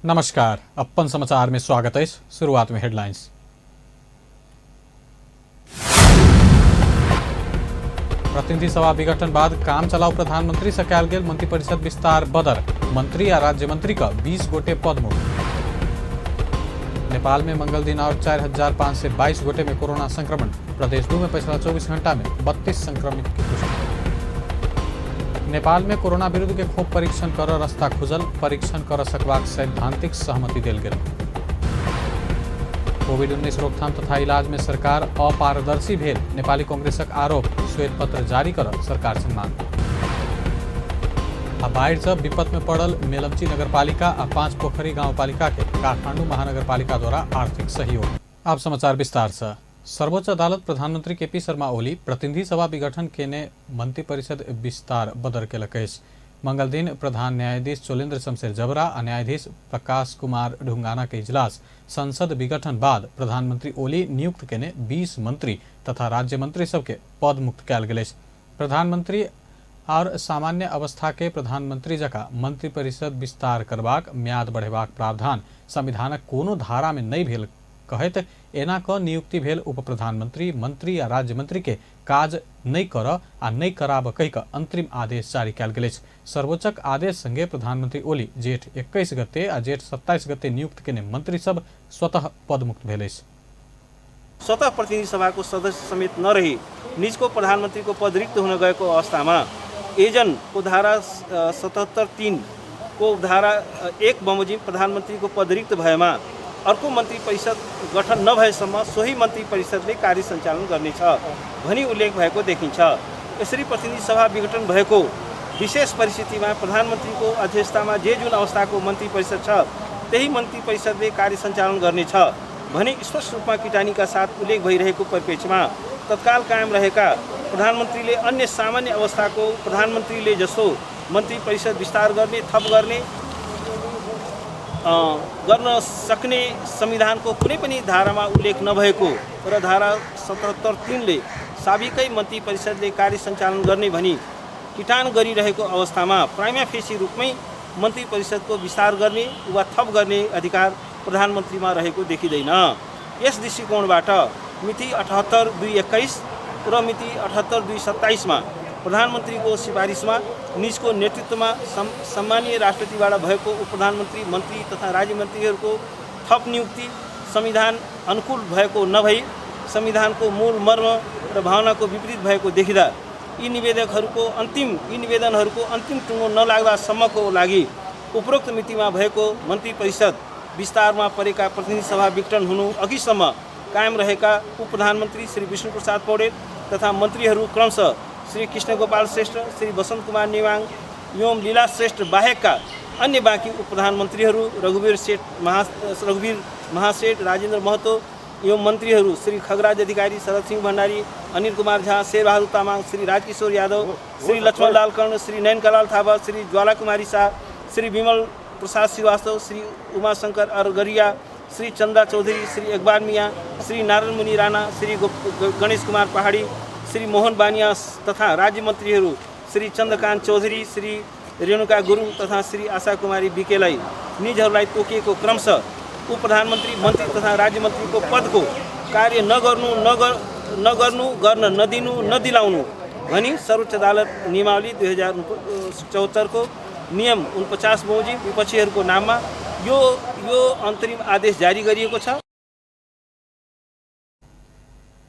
नमस्कार, अपन समाचार में स्वागत है। शुरुआत में हेडलाइंस। प्रतिनिधि सभा विघटन बाद काम चलाऊ प्रधानमंत्री से कयल गेल मंत्रिपरिषद विस्तार बदर। मंत्री आ राज्य मंत्री का 20 गोटे पद मुक्त। नेपाल में मंगल दिन और 4,522 गोटे में कोरोना संक्रमण। प्रदेश 2 में पिछला 24 घंटा में 32 संक्रमित की पुष्टि। नेपाल में कोरोना विरुद्ध के खोप परीक्षण कर रास्ता खुजल। परीक्षण कर सकबाक सैद्धांतिक सहमति देल गेल। कोविड-19 रोकथाम तथा इलाज में सरकार अपारदर्शी भेल। नेपाली कांग्रेसक आरोप। श्वेत पत्र जारी कर सरकार से मांग। बाढ़ से विपद में पड़ल मेलम्ची नगरपालिका आ 5 पोखरी गाउँपालिका के काठमाडौँ महानगरपालिका द्वारा आर्थिक सहयोग। अब समाचार विस्तार से। सर्वोच्च अदालत प्रधानमंत्री केपी शर्मा ओली प्रतिनिधि सभा विघटन केने मंत्रिपरिषद विस्तार बदर केलक। मंगल दिन प्रधान न्यायाधीश चोलेन्द्र शमशेर जबरा आ न्यायाधीश प्रकाश कुमार ढुंगाना के इजलास संसद विघटन बाद प्रधानमंत्री ओली नियुक्त केने 20 मंत्री तथा राज्य मंत्री सबके पद मुक्त कयल गेल। प्रधानमंत्री और सामान्य अवस्था के प्रधानमंत्री जका मंत्रिपरिषद विस्तार करबाक म्याद बढ़ेबाक प्रावधान संविधानक कोनो धारा में नहीं भेल कहत एना क नियुक्ति भेल उप प्रधानमंत्री मंत्री आ राज्य मंत्री के काज नहीं कर आ नहीं कराब कहि क अंतरिम आदेश जारी कयल गेल। सर्वोच्चक आदेश संगे प्रधानमंत्री ओली जेठ 21 गते आ जेठ 27 गते नियुक्त केने मंत्री सब स्वतः पदमुक्त भेल। स्वतः प्रतिनिधि सभा को सदस्य समेत न रही निज को प्रधानमंत्री को पद रिक्त हुन गएको अवस्थामा एजन को धारा 77(3) को धारा 1 बमोजिम प्रधानमंत्री को पद रिक्त भएमा अर्को मन्त्री परिषद गठन नभएसम्म सोही मन्त्री परिषदले कार्य सञ्चालन गर्नेछ भनी उल्लेख भएको देखिन्छ। यसरी प्रतिनिधि सभा विघटन भएको विशेष परिस्थितिमा प्रधानमन्त्रीको अध्यक्षतामा जे जुन अवस्थाको मन्त्री परिषद छ त्यही मन्त्री परिषदले कार्य सञ्चालन गर्नेछ भने स्पष्ट रूपमा किटानीका साथ उल्लेख भइरहेको परिप्रेक्ष्यमा तत्काल कायम रहेका प्रधानमन्त्रीले अन्य सामान्य अवस्थाको प्रधानमन्त्रीले जस्तो मन्त्री परिषद विस्तार गर्ने थप गर्न सक्ने संविधानको कुनै पनि धारामा उल्लेख नभएको र धारा 77(3) ले साबिकै मन्त्री परिषदले कार्य सञ्चालन गर्ने भनी किटान गरिरहेको अवस्थामा प्राइमा फेसी रूपमै मन्त्री परिषदको विस्तार गर्ने वा थप गर्ने अधिकार प्रधानमन्त्रीमा रहेको देखिँदैन। यस दृष्टिकोणबाट मिति 78/2/21 र मिति 78/2/27 मा प्रधानमन्त्रीको सिफारिसमा निजको नेतृत्वमा सम्मानीय राष्ट्रपतिबाट भएको उप प्रधानमन्त्री मन्त्री तथा राज्य मन्त्रीहरूको थप नियुक्ति संविधान अनुकूल भएको नभई संविधानको मूल मर्म र भावनाको विपरीत भएको देखिँदा यी निवेदनहरूको अन्तिम टुङ्गो नलाग्दासम्मको लागि उपरोक्त मितिमा भएको मन्त्री परिषद विस्तारमा परेका प्रतिनिधि सभा विघटन हुनु अघिसम्म कायम रहेका उप प्रधानमन्त्री श्री विष्णुप्रसाद पौडेल तथा मन्त्रीहरू क्रमशः श्री कृष्णगोपाल श्रेष्ठ, श्री वसंत कुमार नेवाङ एवं लीला श्रेष्ठ बाहेकका अन्य बाँकी उप प्रधानमन्त्रीहरू रघुवीर महासेठ, राजेन्द्र महतो एवं मन्त्रीहरू श्री खगराज अधिकारी, शरद सिंह भण्डारी, अनिल कुमार झा, शेरबहादुर तामाङ, श्री राजकिशोर यादव, श्री लक्ष्मणलाल कर्ण, श्री नयनकलाल थापा, श्री ज्वाला कुमारी शाह, श्री विमल प्रसाद श्रीवास्तव, श्री उमाशंकर अरगरिया, श्री चंदा चौधरी, श्री इकबाल मियाँ, श्री नारायण मुनि राणा, श्री गणेश कुमार पहाड़ी, श्री मोहन बानिया तथा राज्य मन्त्रीहरू श्री चन्द्रकान्त चौधरी, श्री रेणुका गुरुङ तथा श्री आशा कुमारी विकेलाई निजहरूलाई तोकिएको क्रमशः उप प्रधानमन्त्री मन्त्री तथा राज्य मन्त्रीको पदको कार्य गर्न नदिनु नदिलाउनु भनी सर्वोच्च अदालत नियमावली 2074 को नियम 49 बमोजिम विपक्षीहरूको नाममा यो अन्तरिम आदेश जारी गरिएको छ।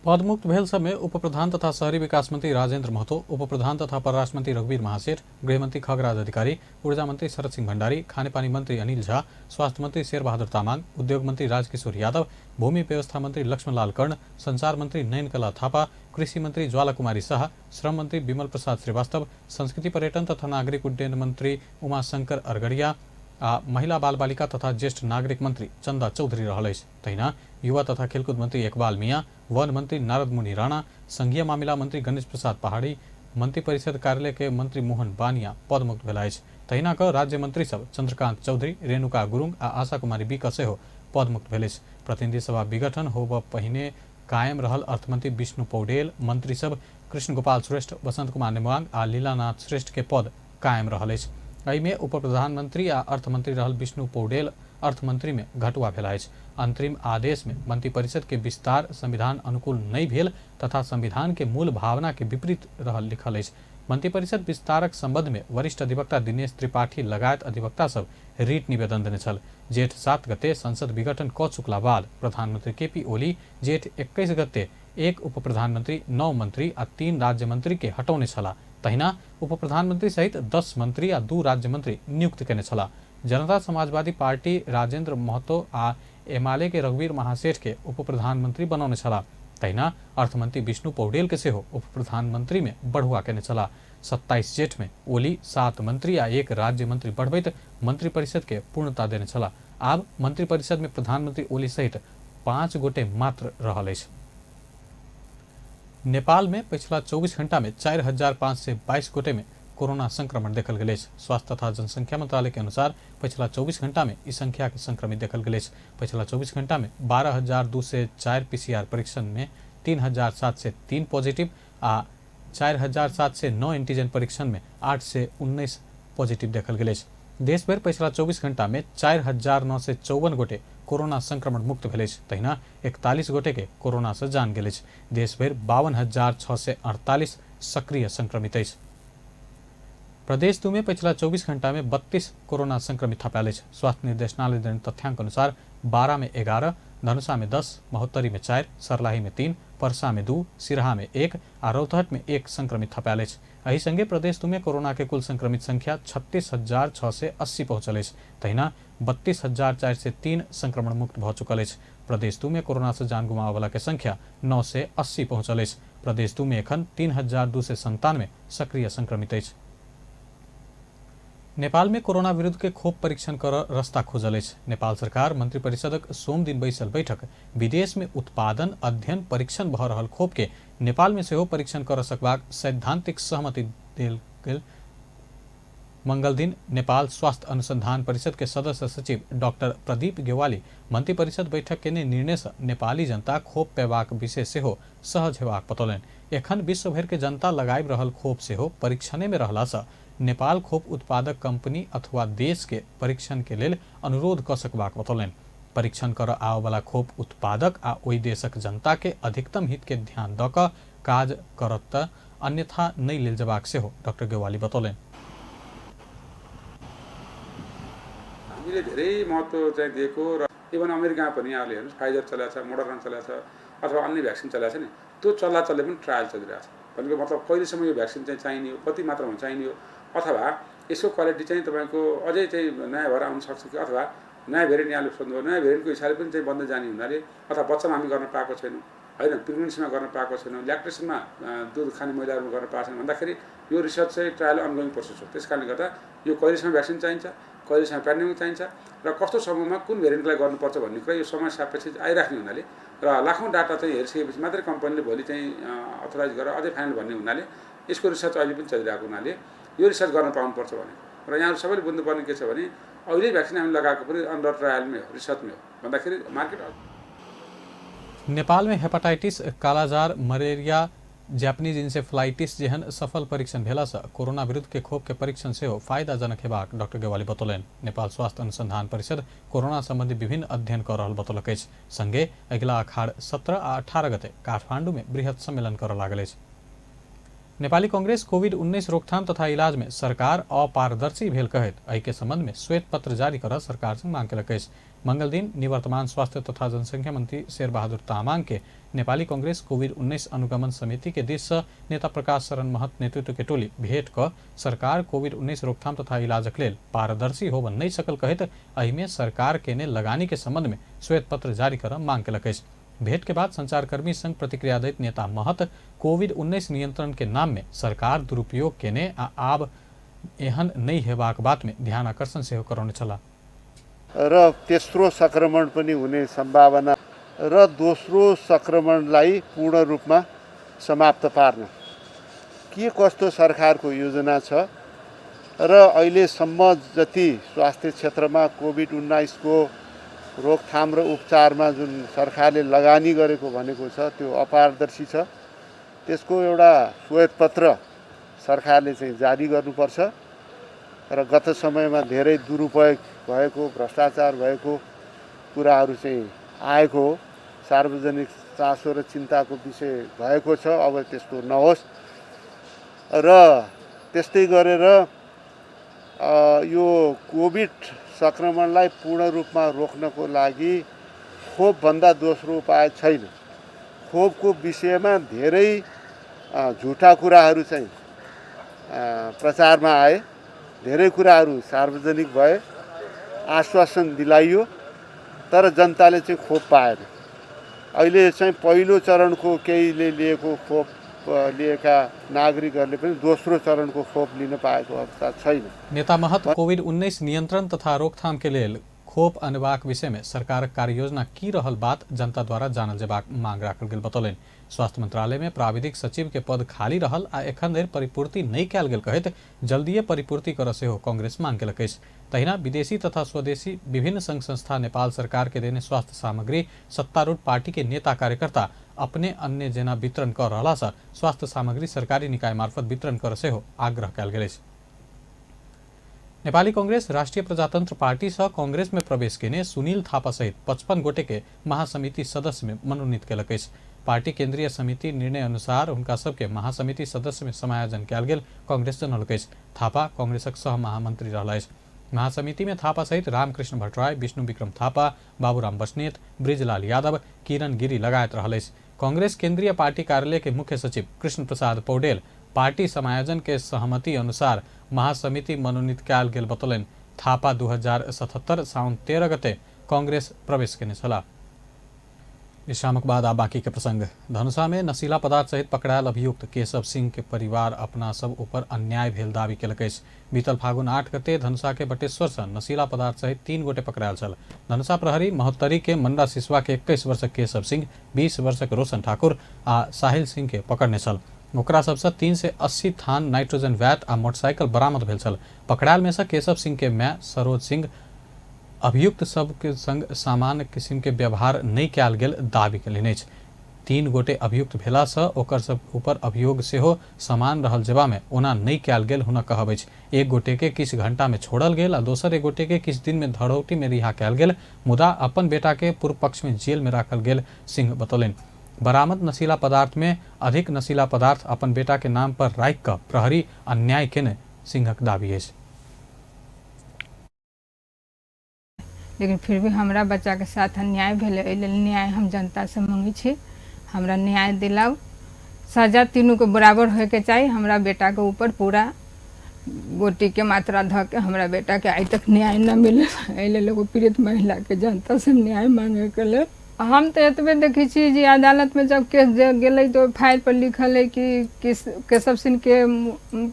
पदमुक्त भेल सब में उप प्रधान तथा शहरी विकास मंत्री राजेन्द्र महतो, उप प्रधान तथा परराष्ट्र मंत्री रघुवीर महासेठ, गृहमंत्री खगराज अधिकारी, ऊर्जा मंत्री शरद सिंह भण्डारी, खानेपानी मंत्री अनिल झा, स्वास्थ्य मंत्री शेरबहादुर तामाङ, उद्योग मंत्री राजकिशोर यादव, भूमि व्यवस्था मंत्री लक्ष्मणलाल कर्ण, संचार मंत्री नयनकला थापा, कृषि मंत्री ज्वाला कुमारी शाह, श्रम मंत्री विमल प्रसाद श्रीवास्तव, संस्कृति पर्यटन तथा नागरिक उड्डयन मंत्री उमाशंकर अरगरिया महिला बाल बालिका तथा ज्येष्ठ नागरिक मंत्री चंदा चौधरी रहल। तहिना युवा तथा खेलकूद मंत्री इकबाल मियाँ, वन मंत्री नारद मुनि राणा, संघीय मामिला मंत्री गणेश प्रसाद पहाड़ी, मंत्री परिषद कार्यालय के मंत्री मोहन बानिया पदमुक्त भेल। तहिना क राज्य मंत्री सब चंद्रकांत चौधरी, रेणुका गुरुङ आ आशा कुमारी विक सेहो पदमुक्त भेल। प्रतिनिधि सभा विघटन होब पहिने कायम रहल अर्थमंत्री विष्णु पौडेल, मंत्री सब कृष्ण गोपाल श्रेष्ठ, वसंत कुमार नेवाङ आ लीलानाथ श्रेष्ठ के पद कायम रहल। एहिमे उप प्रधानमंत्री आ अर्थमंत्री रहल विष्णु पौडेल अर्थमंत्री में घटुआ भेल अछि। अंतरिम आदेश में मंत्री परिषद के विस्तार संविधान अनुकूल नहीं भेल तथा संविधान के मूल भावना के विपरीत रहल लिखल अछि। मंत्री परिषद विस्तारक संबंध में वरिष्ठ अधिवक्ता दिनेश त्रिपाठी लगायत अधिवक्ता सब रीट निवेदन देने छल। जेठ 7 गते संसद विघटन क चुकला बाद प्रधानमंत्री केपी ओली जेठ 21 गते 1 उप प्रधानमंत्री, 9 मंत्री आ 3 राज्य मंत्री के हटौने छला। तहिना उप प्रधानमंत्री सहित 10 मंत्री आ 2 राज्य मंत्री नियुक्त केने छला। जनता समाजवादी पार्टी राजेंद्र महतो आ एमाले के रघुवीर महासेठ के उप प्रधानमंत्री बनौने छला। तहिना अर्थमंत्री विष्णु पौडेल के सेहो उप प्रधानमंत्री में बढ़ुआ केने छला। 27 जेठ में ओली 7 मंत्री आ 1 राज्य मंत्री बढ़बैत मंत्री परिषद के पूर्णता देने छला। आब मंत्री परिषद में प्रधानमंत्री ओली सहित 5 गोटे मात्र रहल अछि। नेपाल में पिछला 24 घंटा में 4522 गोटे में कोरोना संक्रमण देखल गेल अछि। स्वास्थ्य तथा जनसंख्या मंत्रालय के अनुसार पिछला 24 घंटा में इस संख्या के संक्रमित देखल गेल अछि। पिछला 24 घंटा में 12,204 पीसीआर परीक्षण में 3,703 पॉजिटिव आ 4,709 एंटीजन परीक्षण में 819 पॉजिटिव देखल गेल अछि। देश भर पिछला 24 घंटा में 4,954 गोटे कोरोना संक्रमण मुक्त भेल अछि। तहिना 41 गोटे के कोरोना से जान गेल अछि। देश भर 52,648 सक्रिय संक्रमित अछि। प्रदेश 2 में पिछला 24 घंटा में 32 कोरोना संक्रमित थपायल अछि। स्वास्थ्य निर्देशनालय देने तथ्यांक अनुसार 12 में 11, धनुषा में 10, महोत्तरी में 4, सर्लाही में 3, परसा में 2, सिरहा में 1 आ रौतहट में 1 संक्रमित थपायल अछि। एहि संगे प्रदेश 2 में कोरोना के कुल संक्रमित संख्या 36,680 पहुंचल अछि। तहिना 32,403 संक्रमण मुक्त भ चुकल अछि। प्रदेश 2 में कोरोना से जान गुमावे वाला के संख्या 9 से 80 पहुंचल अछि। प्रदेश 2 में एखन 3,297 सक्रिय संक्रमित अछि। नेपाल में कोरोना विरुद्ध के खोप परीक्षण कर रास्ता खोजल अछि। नेपाल सरकार मंत्री परिषदक सोम दिन बैसल बैठक विदेश में उत्पादन, अध्ययन, परीक्षण भ रहल खोप के नेपाल में सेहो परीक्षण कर सकबाक सैद्धांतिक सहमति देल गेल। मंगल दिन नेपाल स्वास्थ्य अनुसंधान परिषद के सदस्य सचिव डॉक्टर प्रदीप गेवाली मंत्री परिषद बैठक के निर्णय से नेपाली जनता खोप पेबाक विषय सेहो सहज हेबाक बतौलनि। एखन विश्व भर के जनता लगाइब रहल खोप सेहो परीक्षणे में रहला से नेपाल खोप उत्पादक कंपनी अथवा देश के परीक्षण के लेल अनुरोध क सकबाक बतौलनि। परीक्षण कर आवे वाला खोप उत्पादक आ ओई देशक जनता के अधिकतम हित के ध्यान द क काज करत, अन्यथा नहीं लेल जबाक सेहो डॉक्टर गेवाली बतौलनि। हामीले धेरै महत्त्व चाहिँ दिएको र इभन अमेरिकामा पनि यहाँले हेर्नुस् फाइजर चलेको छ, मोडर्ना चलेको छ अथवा अन्य भ्याक्सिन चलेको छ नि, त्यो चल्दा पनि ट्रायल चलिरहेको छ। भनेको मतलब कहिलेसम्म यो भ्याक्सिन चाहिँ चाहिने हो, कति मात्रामा चाहिने हो, अथवा यसको क्वालिटी चाहिँ तपाईँको अझै चाहिँ नयाँ भएर आउन सक्छ कि अथवा नयाँ भेरिएन्ट यहाँले सोध्नुभयो, नयाँ भेरिएन्टको हिसाबले पनि चाहिँ बन्दै जाने हुनाले अथवा बच्चामा हामी गर्न पाएको छैनौँ होइन, प्रेग्नेन्सीमा गर्न पाएको छैनौँ, ल्याक्टेसनमा दुध खाने महिलाहरूमा गर्न पाएको छैन भन्दाखेरि यो रिसर्च चाहिँ ट्रायल अनगोइङ प्रोसेस हो। त्यस कारणले गर्दा यो कहिलेसम्म भ्याक्सिन चाहिन्छ, कहिलेसम्म पेन्डेमिक चाहिन्छ र कस्तो समयमा कुन भेरिएन्टलाई गर्नुपर्छ भन्ने कुरा यो समय सापेक्ष आइराख्ने हुनाले र लाखौँ डाटा चाहिँ हेरिसकेपछि मात्रै कम्पनीले भोलि चाहिँ अथोराइज गरेर अझै फाइनल भन्ने हुनाले यसको रिसर्च अहिले पनि चलिरहेको हुनाले यो रिसर्च गर्न पाउनुपर्छ भने र यहाँहरू सबैले बुझ्नुपर्ने के छ भने अहिले भ्याक्सिन हामी लगाएको पनि अन्डर ट्रायलमै हो, रिसर्चमै हो भन्दाखेरि मार्केट। नेपाल में हेपाटाइटिस, कालाजार, मलेरिया, जापानीज इंसेफ्लाइटिस जेहन सफल परीक्षण भेला से कोरोना विरुद्ध के खोप के परीक्षण से फायदाजनक हेबाक डॉक्टर गेवाली बतौलनि। नेपाल स्वास्थ्य अनुसंधान परिषद कोरोना संबंधी विभिन्न अध्ययन कर रहल बतौलक अछि। संगे अगिला अखाड़ 17 आ 18 गते काठमांडू में बृहत सम्मेलन कर लागल अछि। नेपाली कांग्रेस कोविड-19 रोकथाम तथा इलाज में सरकार अपारदर्शी भेल कहैत एहि के संबंध में श्वेत पत्र जारी कर सरकार से मांग केलक अछि। मंगल दिन निवर्तमान स्वास्थ्य तथा जनसंख्या मंत्री शेरबहादुर तामाङ के नेपाली कांग्रेस कोविड-19 अनुगमन समिति के दिश से नेता प्रकाश शरण महत नेतृत्व के टोली भेंट क सरकार कोविड-19 रोकथाम तथा इलाजक लेल पारदर्शी होबन नहीं सकल कहैत एहि में सरकार के ने लगानी के संबंध में श्वेत पत्र जारी कर मांग केलक अछि। भेंट के बाद संचारकर्मी संघ प्रतिक्रिया दैत नेता महत कोविड-19 नियंत्रण के नाम में सरकार दुरुपयोग केने आ आब एहन नहीं हेबाक बात में ध्यान आकर्षण सेहो करौने छला र तेस्रो संक्रमण पनि हुने सम्भावना र दोस्रो संक्रमणलाई पूर्ण रूपमा समाप्त पार्न के कस्तो सरकारको योजना छ र अहिलेसम्म जति स्वास्थ्य क्षेत्रमा कोभिड-19 को रोकथाम र उपचारमा जुन सरकारले लगानी गरेको भनेको छ त्यो अपारदर्शी छ। त्यसको एउटा श्वेत पत्र सरकारले चाहिँ जारी गर्नुपर्छ र गत समयमा धेरै दुरुपयोग भएको, भ्रष्टाचार भएको कुराहरू चाहिँ आएको हो। सार्वजनिक चासो र चिन्ताको विषय भएको छ। अब त्यस्तो नहोस् र त्यस्तै गरेर यो कोभिड सङ्क्रमणलाई पूर्ण रूपमा रोक्नको लागि खोपभन्दा दोस्रो उपाय छैन। खोपको विषयमा धेरै झुटा कुराहरू चाहिँ प्रचारमा आए, धेरै कुराहरू सार्वजनिक भए, आश्वासन दिलाइयो, तर जनताले चाहिँ खोप पाएन। अहिले चाहिँ पहिलो चरणको केहीले लिएको खोप लिएका नागरिकहरूले पनि दोस्रो चरणको खोप लिन पाएको अवस्था छैन। नेता महत कोविड-19 नियंत्रण तथा रोकथाम के लिए खोप अनबाक विषय में सरकार कार्ययोजना की रहल बात जनता द्वारा जानल जेबाक मांग राखल गेल बतौलन। स्वास्थ्य मंत्रालय में प्राविधिक सचिव के पद खाली रहल आ एखन धरि परिपूर्ति नहीं कयल गेल कहैत जल्दीए परिपूर्ति कर सेहो कांग्रेस मांग केलक अछि। तहिना विदेशी तथा स्वदेशी विभिन्न संघ संस्था नेपाल सरकार के देने स्वास्थ्य सामग्री सत्तारूढ़ पार्टी के नेता कार्यकर्ता अपने अन्य जेना वितरण कर रहला सँ स्वास्थ्य सामग्री सरकारी निकाय मार्फत वितरण कर सेहो आग्रह कयल गेल अछि। नेपाली कांग्रेस राष्ट्रिय प्रजातन्त्र पार्टी सह कांग्रेस में प्रवेश केने सुनील थापा सहित 55 गोटे के महासमिति सदस्य में मनोनीत केलक अछि। पार्टी केंद्रीय समिति निर्णय अनुसार उनका सबके महासमिति सदस्य में समायोजन कयल गेल कांग्रेस जनौलक अछि। थापा कांग्रेसक सह महामंत्री रहला अछि। महासमिति में थापा सहित रामकृष्ण भट्टराय, विष्णु विक्रम थापा, बाबूराम बस्नेत, ब्रिजलाल यादव, किरण गिरी लगायत रहल अछि। कांग्रेस केंद्रीय पार्टी कार्यालय के मुख्य सचिव कृष्ण प्रसाद पौडेल पार्टी समायोजन के सहमति अनुसार महासमिति मनोनीत कयल गेल बतौलन। थापा 2077 साउन 13 गते कांग्रेस प्रवेश केने छलाह। विश्रामक बाद आ बाकी के प्रसंग। धनुषा में नशीला पदार्थ सहित पकड़ायल अभियुक्त केशव सिंह के परिवार अपना सब ऊपर अन्याय भेल दावी केलक अछि। बीतल फागुन 8 गते धनुषा के बटेश्वर से नशीला पदार्थ सहित 3 गोटे पकड़ायल छल। धनुषा प्रहरी महोत्तरी के मंडा सिसवा के 21 वर्षक केशव सिंह, 20 वर्षक रोशन ठाकुर आ साहिल सिंह के पकड़ने छल। ओकरा सबसे 3 से 80 थान नाइट्रोजन वैट आ मोटरसाइकिल बरामद भेल छल। पकड़ायल में से केशव सिंह के माय सरोज सिंह अभियुक्त सब के संग सामान्य किस्म के व्यवहार नहीं कयल गेल दावी केलनि अछि। 3 गोटे अभियुक्त भेला सँ ओकर सब ऊपर अभियोग सेहो समान रहल जेबा में ओना नहीं कयल गेल हुनक कहब अछि। एक गोटे के किछु घंटा में छोड़ल गेल आ दोसर एक गोटे के किछु दिन में धरौटी में रिहा कयल गेल, मुदा अपन बेटा के पूर्व पक्ष में जेल में राखल गेल सिंह बतौलनि। बरामद नशीला पदार्थ में अधिक नशीला पदार्थ अपन बेटा के नाम पर राखि कऽ प्रहरी अन्याय केने सिंहक दावी अछि। लेकिन फिर भी हमरा बच्चा के साथ अन्याय भेलै, एहि लेल न्याय हम जनता से मांगै छी। हमरा न्याय दिलाउ, सजा तीनों के बराबर होय के चाहिए। हमरा बेटा के ऊपर पूरा गोटी के मात्रा ध के हमरा बेटा के आइ तक न्याय न मिले, एहि लेल एगो पीड़ित महिला के जनता से न्याय मांगे के लेल हम तो एतबे देखै छी जे अदालत में जब केस गेलै तो फाइल पर लिखल है कि केशव सिंह के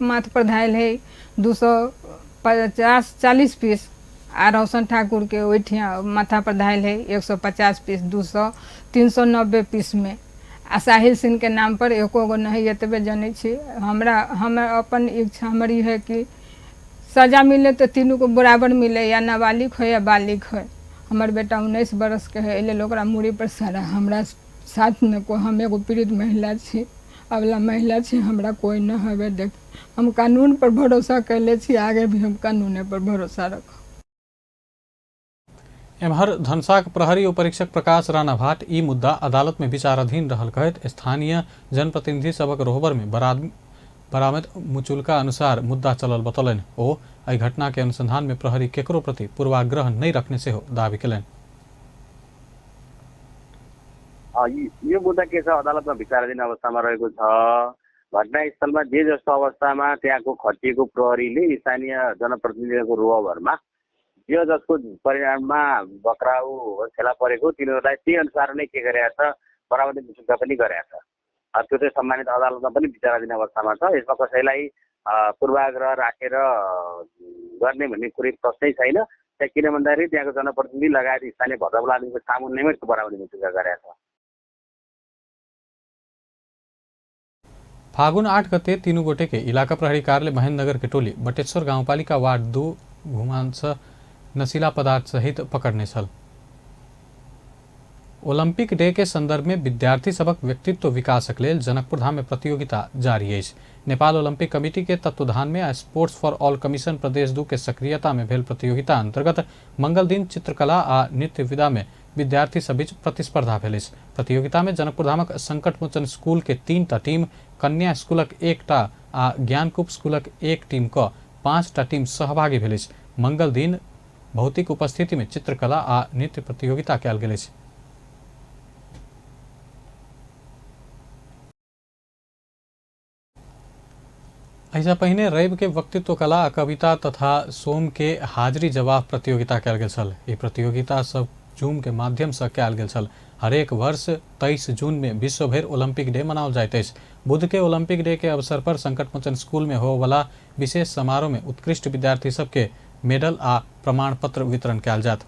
माथ पर धायल है 240 पीस आ रोशन ठाकुर के ओठिया माथा पर धायल है 150 पीस, 200 390 पीस में आ साहिल सिंह के नाम पर एको गो नहीं। एतबे जानै छी हम अपन इच्छा हमर ई है कि सजा मिले तो तीनों को बराबर मिले, या नाबालिग हो या बालिग हो। हमर बेटा 19 बरस के है, एहि लेल ओकरा मूड़ी पर सारा हमरा साथ में को हम एगो पीड़ित महिला छी, अबला महिला छी, हमरा कोई न हवे। देख हम कानून पर भरोसा कैले छी, आगे भी हम कानूने पर भरोसा रखब। एम्हर धनुषाक प्रहरी उपरीक्षक प्रकाश राणा भाट ई मुद्दा अदालत में विचाराधीन रहल कहैत स्थानीय जनप्रतिनिधि सबक रोहबर में बरामद मुचुलका अनुसार मुद्दा चलल बतौलनि। ओ एहि घटना के अनुसंधान में प्रहरी केकरो प्रति पूर्वाग्रह नहीं रखने सेहो दावी केलनि। यो मुद्दा के छ, अदालतमा विचाराधीन अवस्थामा रहेको छ। घटनास्थलमा जे जस्तो अवस्थामा त्यहाँको खटिएको प्रहरीले स्थानीय जनप्रतिनिधिको रोहबरमा जो जसको परिणाममा पक्राउ फेला परेको तिनीहरूलाई त्यही अनुसार नै के गरेका छ, बरामदी मुचुल्का पनि गरेका छ। त्यो चाहिँ सम्मानित अदालतमा पनि विचाराधीन अवस्थामा छ। यसमा कसैलाई पूर्वाग्रह राखेर गर्ने भन्ने कुनै प्रश्नै छैन। त्यहाँ किन भन्दाखेरि त्यहाँको जनप्रतिनिधि लगायत स्थानीय भद्रबलादीको सामुन्नेमै त्यो बरामदी मुचुल्का गरेका छ। फागुन 8 गते तीनों गोटे के इलाका प्रहरी कार्यालय महेंद्रनगर के टोली बटेश्वर गाउँपालिका वार्ड 2 घुमान्छ नशीला पदार्थ सहित पकड़ने छल। ओलंपिक डे के संदर्भ में विद्यार्थी सबक व्यक्तित्व विकासक लेल जनकपुर धाम में प्रतियोगिता जारी अछि। नेपाल ओलंपिक कमिटी के तत्वाधान में स्पोर्ट्स फॉर ऑल कमीशन प्रदेश 2 के सक्रियता में भेल प्रतियोगिता अंतर्गत मंगल दिन चित्रकला आ नृत्य विधा में विद्यार्थी सब बीच प्रतिस्पर्धा भेल अछि। प्रतियोगिता में जनकपुर धामक संकट मोचन स्कूल के 3टा टीम, कन्या स्कूलक 1टा आ ज्ञानकूप स्कूलक 1 टीम क 5टा टीम सहभागी भेल अछि। मंगल दिन भौतिक उपस्थिति में चित्रकला आ नृत्य प्रतियोगिता कयल गेल अछि। ऐसा पहिने रवि के वक्तित्व कला आ कविता तथा सोम के हाजिरी जवाब प्रतियोगिता कयल गेल छल। ई प्रतियोगिता सब जूम के माध्यम से कयल गेल छल। हरेक वर्ष 23 जून में विश्व भर ओलंपिक डे मनाओल जाइत अछि। बुध के ओलंपिक डे के अवसर पर संकट मोचन स्कूल में होने वाला विशेष समारोह में उत्कृष्ट विद्यार्थी सबके मेडल आ प्रमाण पत्र वितरण कयल जात।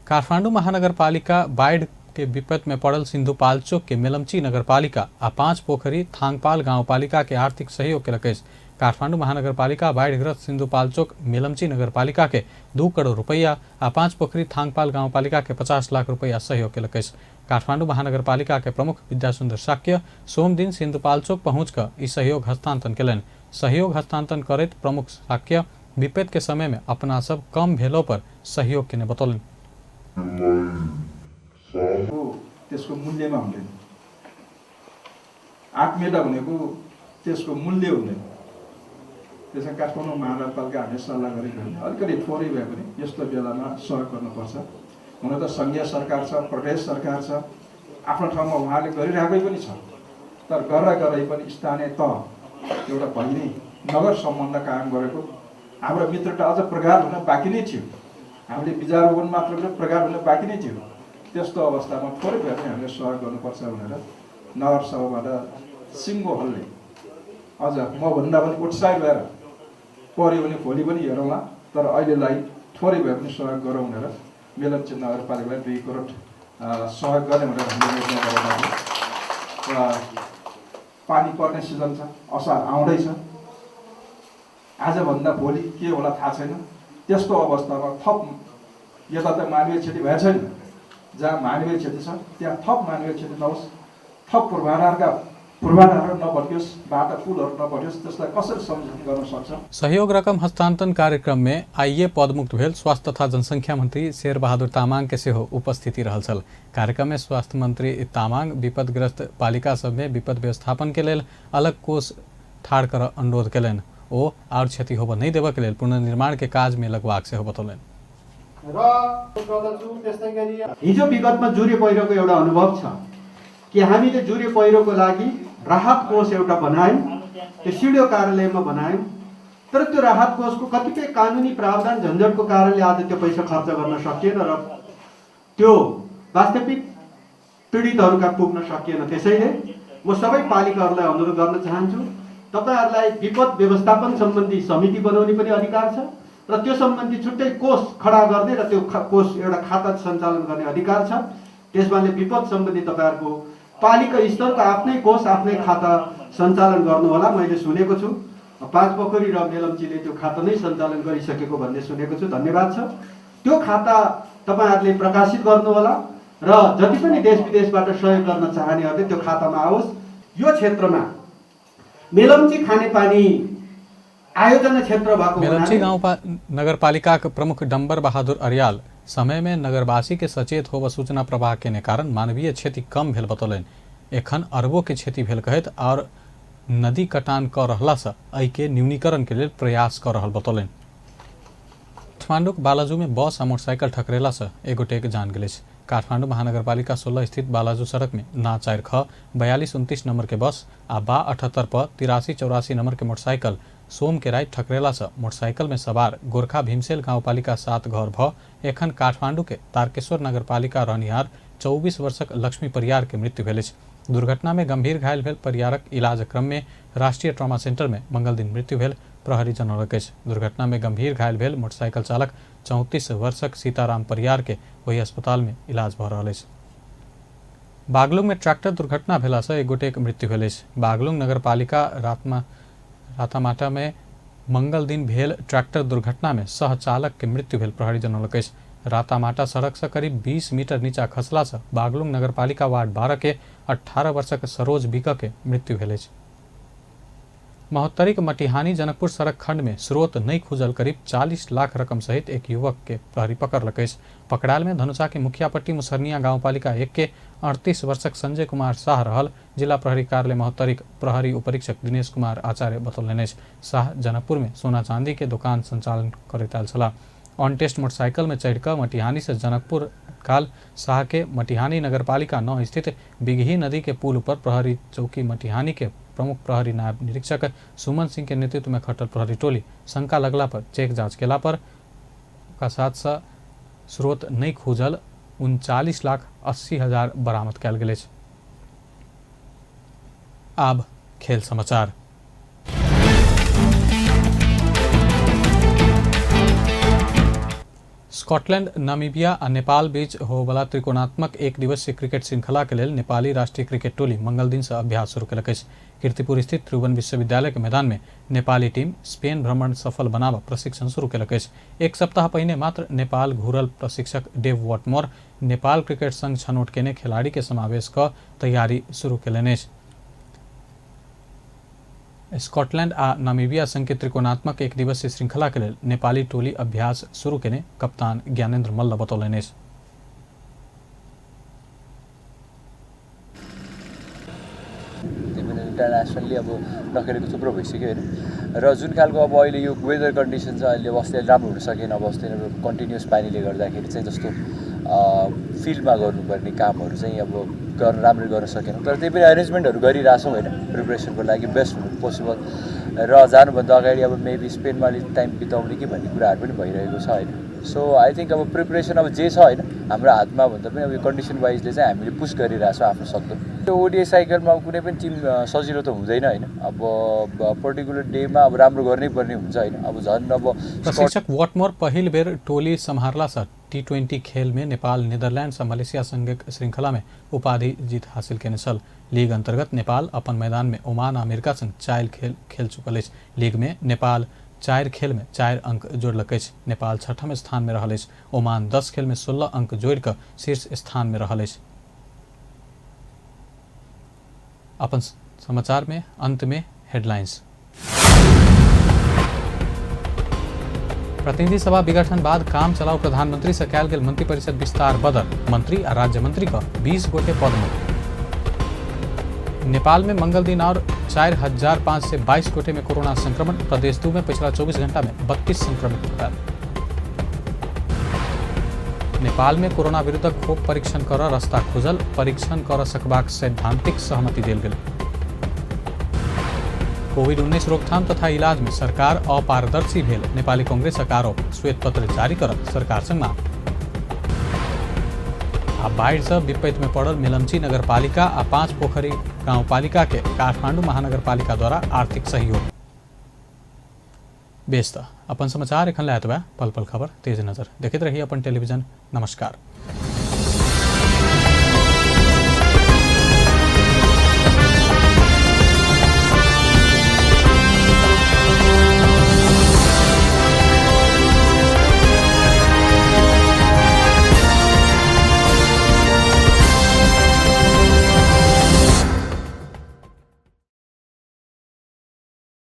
काठमाडौँ महानगरपालिका बाढ़ के विपद में पड़ल सिन्धुपाल्चोक के मेलम्ची नगरपालिका आ 5 पोखरी थांगपाल गाउँपालिका के आर्थिक सहयोग केलक अछि। काठमाडौँ महानगरपालिका बाढ़ग्रस्त सिन्धुपाल्चोक मेलम्ची नगरपालिका के 2 करोड़ रुपैया आ 5 पोखरी थांगपाल गाउँपालिका के 50 लाख रुपैया सहयोग केलक अछि। काठमाडौँ महानगरपालिका के प्रमुख विद्यासुन्दर शाक्य सोम दिन सिन्धुपाल्चोक पहुँच कर ई सहयोग हस्तांतरण केलनि। सहयोग हस्तांतरण करैत प्रमुख शाक्य विपद के समय में अपना सब कम भेलो पर सहयोग केने बतौलनि। त्यसको मूल्यमा हुँदैन। आत्मीयता भनेको त्यसको मूल्य हुँदैन। त्यसमा काठमाडौँ महानगरपालिका हामीले सल्लाह गरेको होइन, अलिकति थोरै भए पनि यस्तो बेलामा सहयोग गर्नुपर्छ। हुन त सङ्घीय सरकार छ, प्रदेश सरकार छ, आफ्नो ठाउँमा उहाँले गरिरहेकै पनि छ, तर गर्दै पनि स्थानीय तह एउटा भइने नगर सम्बन्ध कायम गरेको हाम्रो मित्रता अझ प्रगाढ हुन बाँकी नै थियो। हामीले विचारोपण मात्र प्रगाढ हुन बाँकी नै थियो। त्यस्तो अवस्थामा थोरै भए पनि हामीले सहयोग गर्नुपर्छ भनेर नगरसभाबाट सिङ्गो हलले अझ मभन्दा पनि उत्साहित भएर पऱ्यो भने भोलि पनि हेरौँला, तर अहिलेलाई थोरै भए पनि सहयोग गरौँ भनेर मेलम्ची नगरपालिकालाई 2 करोड सहयोग गर्ने भनेर हामीले निर्णय गरेका थियौँ। र पानी पर्ने सिजन छ, असार आउँदैछ, आजभन्दा भोलि के होला थाहा छैन। त्यस्तो अवस्थामा थप यता त मानवीय क्षति भएको छैन, जहाँ मानवीय क्षति छ त्यहाँ थप मानवीय क्षति नहोस्, थप पूर्वाधारहरू नभत्कियोस्, बाटा पुलहरू नभत्कियोस्, त्यसलाई कसरी संशोधन गर्न सक्छ। सहयोग रकम हस्तांतरण कार्यक्रम में आइए पदमुक्त भेल स्वास्थ्य तथा जनसंख्या मंत्री शेरबहादुर तामाङ के सेहो उपस्थिति रहल छल। कार्यक्रम में स्वास्थ्य मंत्री तामाङ विपदग्रस्त पालिका सब में विपद व्यवस्थापन के लेल अलग कोष ठाड़ कर अनुरोध केलनि। ओ और क्षति होबऽ नहीं देबऽ के लेल पुनर्निर्माण के काज में लगवाक सेहो बतौलनि। हिजो विगतमा जुरे पहिरोको एउटा अनुभव छ कि हामीले जुरे पहिरोको लागि राहत कोष एउटा बनायौँ, त्यो सिडिओ कार्यालयमा बनायौँ, तर त्यो राहत कोषको कतिपय कानुनी प्रावधान झन्झटको कारणले आज त्यो पैसा खर्च गर्न सकिएन र त्यो वास्तविक पीडितहरूका पुग्न सकिएन। त्यसैले म सबै पालिकाहरूलाई अनुरोध गर्न चाहन्छु, तपाईहरुलाई विपद व्यवस्थापन सम्बन्धी समिति बनाउने पनि अधिकार छ र त्यो सम्बन्धी छुट्टै कोष खडा गर्ने र त्यो कोष एउटा खाता सञ्चालन गर्ने अधिकार छ। त्यसमाले विपद सम्बन्धी तपाईहरुको पालिका स्तरको आफ्नै कोष आफ्नै खाता सञ्चालन गर्नु होला। मैले सुनेको छु 5 पोखरी र मेलम्चीले त्यो खाता नै सञ्चालन गरिसकेको भन्ने सुनेको छु। धन्यवाद छ। त्यो खाता तपाईहरुले प्रकाशित गर्नु होला र जति पनि देश विदेशबाट सहयोग गर्न चाहनेहरूले त्यो खातामा आओस्। यो क्षेत्रमा मेलम्ची खानेपानी आयोजना क्षेत्र भएको मेलम्ची गाँव नगरपालिका के प्रमुख डम्बर बहादुर अरियाल समय में नगरवासी के सचेत होबऽ सूचना प्रवाह के कारण मानवीय क्षति कम भेल बतौलनि। एखन अरबों के क्षति भेल कहैत और नदी कटान क रहला से एहि के न्यूनीकरण के लेल प्रयास कर रहल बतौलनि। काठमाडौँ बालाजू में बस आ मोटरसाइकिल ठकरेला से एगोटे के जान गेल। काठमाडौँ महानगरपालिका 16 स्थित बालाजू सड़क में ना 4 ख 4229 नंबर के बस आ बा 78 पर 8384 नंबर के मोटरसाइकिल सोम के रात ठकरेला से मोटरसाइकिल में सवार गोरखा भीमसेल गाउँपालिका 7 घर भ एखन काठमाडौँ के तारकेश्वर नगरपालिका रहनिहार 24 वर्षक लक्ष्मी परियार के मृत्यु भेल। दुर्घटना में गंभीर घायल भेल परियारक इलाज क्रम में राष्ट्रीय ट्रॉमा सेंटर में मंगल दिन मृत्यु भेल प्रहरी जनौलक अछि। दुर्घटना में गंभीर घायल भेल मोटरसाइकिल चालक 34 वर्षक सीताराम परियार के वही अस्पताल में इलाज भ रहल अछि। बागलुङ में ट्रैक्टर दुर्घटना भेला से एगोटे के मृत्यु भेल अछि। बागलुङ नगरपालिका रातामाटा में मंगल दिन भेल ट्रैक्टर दुर्घटना में सह चालक के मृत्यु भेल प्रहरी जनौलक अछि। रातामाटा सड़क से करीब 20 मीटर नीचा खसला से बागलुंग नगरपालिका वार्ड 12 के 18 वर्षक सरोज बिक के मृत्यु भेल अछि। महोत्तरीक मटिहानी जनकपुर सड़क खंड में स्रोत नहीं खुजल करीब 40 लाख रकम सहित एक युवक के प्रहरी पकड़लक अछि। पकड़ाल में धनुषा के मुखियापट्टी मुसरनिया गांवपालिका 1 के 38 वर्षक संजय कुमार शाह रहल। जिला प्रहरी कार्यालय महोत्तरीक प्रहरी उपरीक्षक दिनेश कुमार आचार्य बतौलनि अछि। शाह जनकपुर में सोना चांदी के दुकान संचालन करैत आयल छलाह। ऑन टेस्ट मोटरसाइकिल में चढ़कर मटिहानी से जनकपुर काल शाह के मटिहानी नगरपालिका 9 स्थित बिगही नदी के पुल पर प्रहरी चौकी मटिहानी के प्रमुख प्रहरी नायब निरीक्षक सुमन सिंह के नेतृत्व में खटल प्रहरी टोली शंका लगला पर चेक जांच केला पर साथ स्रोत नहीं खुजल 39,80,000 बरामद कयल गेल अछि। आब खेल समाचार। स्कॉटलैंड, नामीबिया आ नेपाल बीच होबला त्रिकोणात्मक एक दिवसीय क्रिकेट श्रृंखला के लेल नेपाली राष्ट्रीय क्रिकेट टोली मंगल दिन से अभ्यास शुरू केलक अछि। कीर्तिपुर स्थित त्रिभुवन विश्वविद्यालय के मैदान में नेपाली टीम स्पेन भ्रमण सफल बनाबा प्रशिक्षण शुरू केलक अछि। एक सप्ताह पहिने मात्र नेपाल घुरल प्रशिक्षक डेव वॉटमोर नेपाल क्रिकेट संघ छनौट केने खिलाड़ी के समावेश क तैयारी शुरू केलनि अछि। स्कॉटलैंड आ नामीबिया संघ के त्रिकोणात्मक एक दिवसीय श्रृंखला के लेल नेपाली टोली अभ्यास शुरू केने कप्तान ज्ञानेन्द्र मल्ल बतौलनि अछि। इन्टरनेसनली अब नखेलेको थुप्रो भइसक्यो होइन, र जुन खालको अब अहिले यो वेदर कन्डिसन छ अहिले अब अस्ति राम्रो हुन सकेन। अब अस्ति कन्टिन्युस पानीले गर्दाखेरि चाहिँ जस्तो फिल्डमा गर्नुपर्ने कामहरू चाहिँ अब राम्ररी गर्न सकेनौँ। तर त्यही पनि एरेन्जमेन्टहरू गरिरहेछौँ होइन, प्रिपरेसनको लागि बेस्ट हुनु पोसिबल र जानुभन्दा अगाडि अब मेबी स्पेनमा अलिक टाइम बिताउने कि भन्ने कुराहरू पनि भइरहेको छ होइन। सो आई थिङ्क अब प्रिपरेसन अब जे छ होइन हाम्रो हातमा भन्दा पनि अब यो कन्डिसन वाइजले चाहिँ हामीले पुस गरिरहेछौँ आफ्नो सक्दो। त्यो ओडिआई साइकलमा अब कुनै पनि टिम सजिलो त हुँदैन होइन, अब पर्टिकुलर डेमा अब राम्रो गर्नै पर्ने हुन्छ होइन। अब झन् अब प्रशिक्षक वॉटमोर पहिल बेर टोली सम्हारला से T20 खेल में नेपाल नीदरलैंड से मलेशिया संघ श्रृंखला में उपाधि जीत हासिल केने छल। लीग अंतर्गत नेपाल अपन मैदान में ओमान आ अमेरिका संग 4 खेल खेल चुकल अछि। लीग में नेपाल 4 खेल में 4 अंक जोड़लक अछि। नेपाल 6ठम स्थान में रहल अछि। ओमान 10 खेल में 16 अंक जोड़ कर शीर्ष स्थान में रहल अछि। अपन समाचार में अंत में हेडलाइंस। प्रतिनिधि सभा विघटन बाद काम चलाऊ प्रधानमंत्री से कयल गेल मंत्री परिषद विस्तार बदल। मंत्री आ राज्य मंत्री का 20 गोटे पद में। नेपाल में मंगल दिन और 4,522 गोटे में कोरोना संक्रमण। प्रदेश 2 में पिछला 24 घंटा में 32 संक्रमित भेल। नेपाल में कोरोना विरुद्ध खोप परीक्षण कर रास्ता खुजल। परीक्षण कर सकबाक सैद्धांतिक सहमति देल गेल। कोविड-19 रोकथाम तथा इलाज में सरकार अपारदर्शी भेल। नेपाली कांग्रेसक आरोप। श्वेत पत्र जारी करत सरकार संग मांग। आ बाढ़ से विपत्ति में पड़ल मेलम्ची नगरपालिका आ 5 पोखरी गांवपालिका के काठमांडू महानगरपालिका द्वारा आर्थिक सहयोग। बेस्ता अपन समाचार एखन लायत बा पल पल खबर तेज नजर देखते रहिए अपन टेलीविजन। नमस्कार।